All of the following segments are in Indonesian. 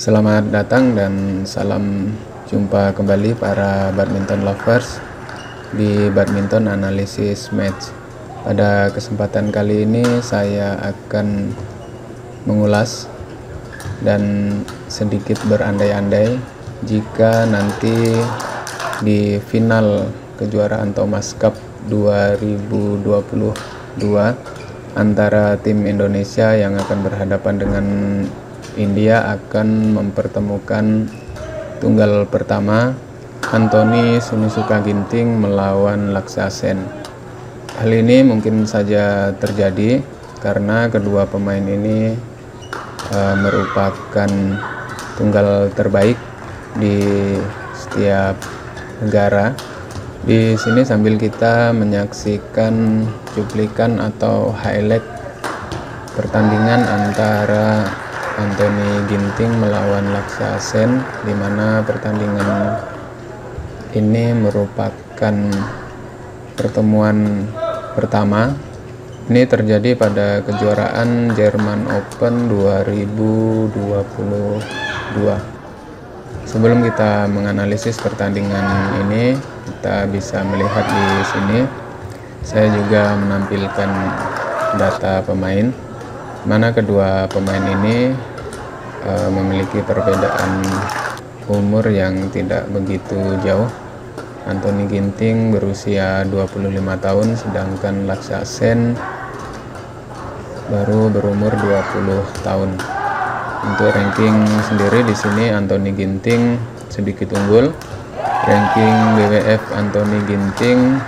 Selamat datang dan salam jumpa kembali para badminton lovers di Badminton Analysis Match. Pada kesempatan kali ini saya akan mengulas dan sedikit berandai-andai jika nanti di final kejuaraan Thomas Cup 2022 antara tim Indonesia yang akan berhadapan dengan India akan mempertemukan tunggal pertama Anthony Sinisuka Ginting melawan Lakshya Sen. Hal ini mungkin saja terjadi karena kedua pemain ini merupakan tunggal terbaik di setiap negara. Di sini sambil kita menyaksikan cuplikan atau highlight pertandingan antara Anthony Ginting melawan Lakshya Sen, di mana pertandingan ini merupakan pertemuan pertama. Ini terjadi pada kejuaraan German Open 2022. Sebelum kita menganalisis pertandingan ini, kita bisa melihat di sini. Saya juga menampilkan data pemain, mana kedua pemain ini memiliki perbedaan umur yang tidak begitu jauh. Anthony Ginting berusia 25 tahun, sedangkan Lakshya Sen baru berumur 20 tahun. Untuk ranking sendiri di sini Anthony Ginting sedikit unggul. Ranking WWF Anthony Ginting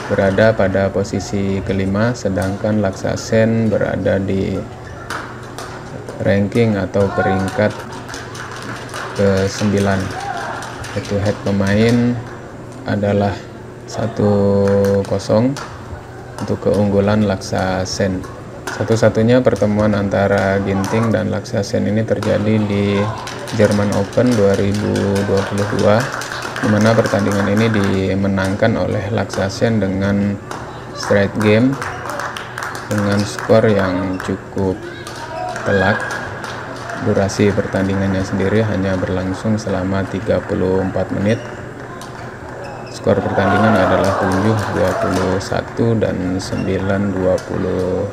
berada pada posisi kelima, sedangkan Lakshya Sen berada di ranking atau peringkat ke-9. Head-to-head pemain adalah 1-0 untuk keunggulan Lakshya Sen. Satu-satunya pertemuan antara Ginting dan Lakshya Sen ini terjadi di German Open 2022, di mana pertandingan ini dimenangkan oleh Lakshya Sen dengan straight game dengan skor yang cukup telak. Durasi pertandingannya sendiri hanya berlangsung selama 34 menit. Skor pertandingan adalah 7-21 dan 9-21.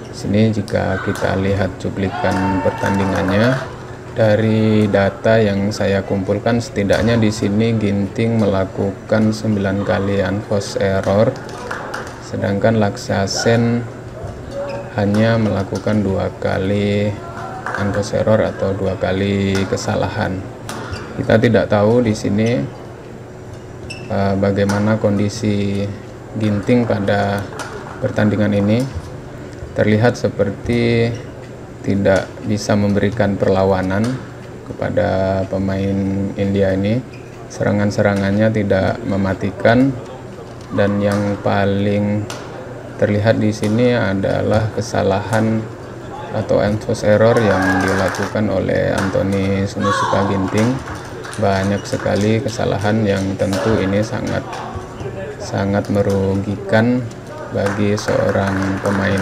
Sini jika kita lihat cuplikan pertandingannya, dari data yang saya kumpulkan setidaknya di sini Ginting melakukan 9 kali unforced error, sedangkan Lakshya Sen hanya melakukan 2 kali unforced error atau 2 kali kesalahan. Kita tidak tahu di sini bagaimana kondisi Ginting pada pertandingan ini. Terlihat seperti tidak bisa memberikan perlawanan kepada pemain India ini. Serangan-serangannya tidak mematikan, dan yang paling terlihat di sini adalah kesalahan atau unforced error yang dilakukan oleh Anthony Sinisuka Ginting. Banyak sekali kesalahan yang tentu ini sangat merugikan bagi seorang pemain.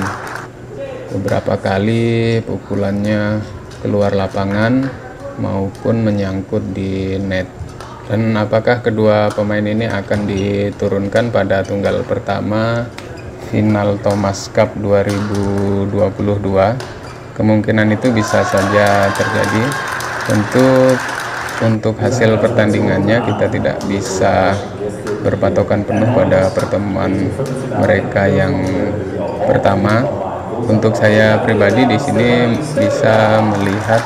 Beberapa kali pukulannya keluar lapangan maupun menyangkut di net. Dan apakah kedua pemain ini akan diturunkan pada tunggal pertama final Thomas Cup 2022? Kemungkinan itu bisa saja terjadi. Tentu untuk hasil pertandingannya kita tidak bisa berpatokan penuh pada pertemuan mereka yang pertama. Untuk saya pribadi di sini bisa melihat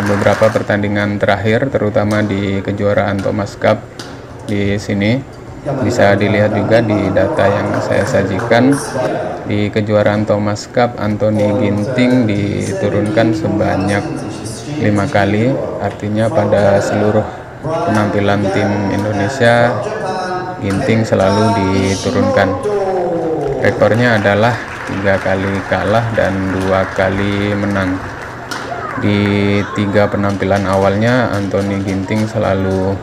beberapa pertandingan terakhir, terutama di kejuaraan Thomas Cup. Di sini bisa dilihat juga di data yang saya sajikan. Di kejuaraan Thomas Cup, Anthony Ginting diturunkan sebanyak 5 kali, artinya pada seluruh penampilan tim Indonesia Ginting selalu diturunkan. Rekornya adalah 3 kali kalah dan 2 kali menang. Di 3 penampilan awalnya Anthony Ginting selalu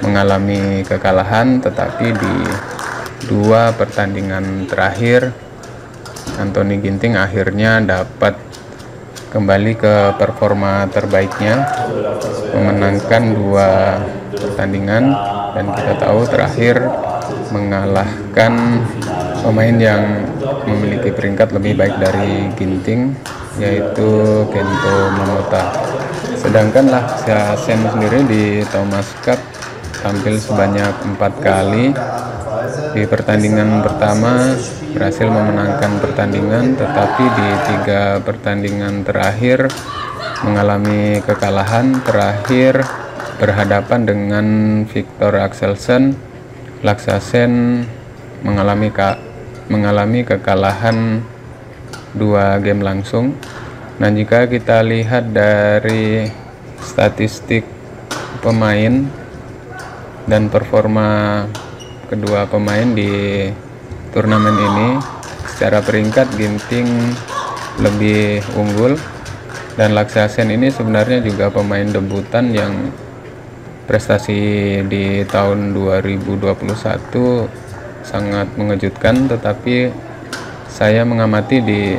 mengalami kekalahan, tetapi di 2 pertandingan terakhir Anthony Ginting akhirnya dapat kembali ke performa terbaiknya, memenangkan 2 pertandingan, dan kita tahu terakhir mengalahkan pemain yang memiliki peringkat lebih baik dari Ginting, yaitu Kento Momota. Sedangkan Laksa Sen sendiri di Thomas Cup tampil sebanyak 4 kali. Di pertandingan pertama berhasil memenangkan pertandingan, tetapi di 3 pertandingan terakhir mengalami kekalahan. Terakhir berhadapan dengan Viktor Axelsen, Laksa Sen mengalami kekalahan 2 game langsung. Nah, jika kita lihat dari statistik pemain dan performa kedua pemain di turnamen ini, secara peringkat Ginting lebih unggul, dan Laksa Sen ini sebenarnya juga pemain debutan yang prestasi di tahun 2021 sangat mengejutkan, tetapi saya mengamati di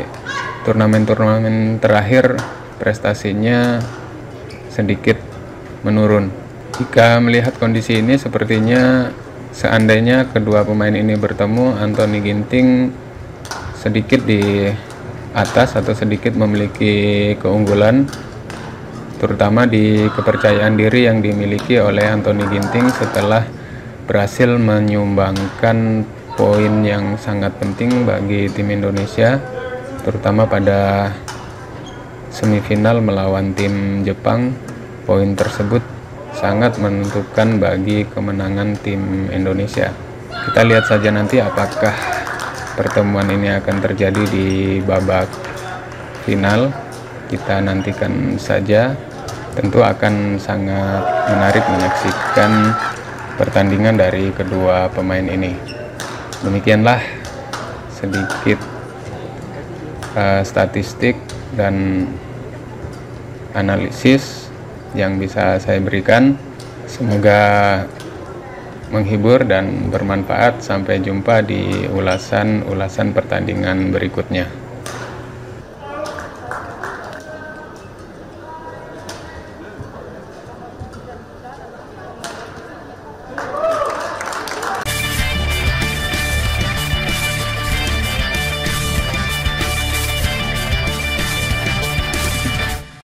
turnamen-turnamen terakhir prestasinya sedikit menurun. Jika melihat kondisi ini, sepertinya seandainya kedua pemain ini bertemu, Anthony Ginting sedikit di atas atau sedikit memiliki keunggulan, terutama di kepercayaan diri yang dimiliki oleh Anthony Ginting setelah berhasil menyumbangkan poin yang sangat penting bagi tim Indonesia, terutama pada semifinal melawan tim Jepang. Poin tersebut sangat menentukan bagi kemenangan tim Indonesia. Kita lihat saja nanti apakah pertemuan ini akan terjadi di babak final. Kita nantikan saja. Tentu akan sangat menarik menyaksikan pertandingan dari kedua pemain ini. Demikianlah sedikit statistik dan analisis yang bisa saya berikan. Semoga menghibur dan bermanfaat. Sampai jumpa di ulasan pertandingan berikutnya.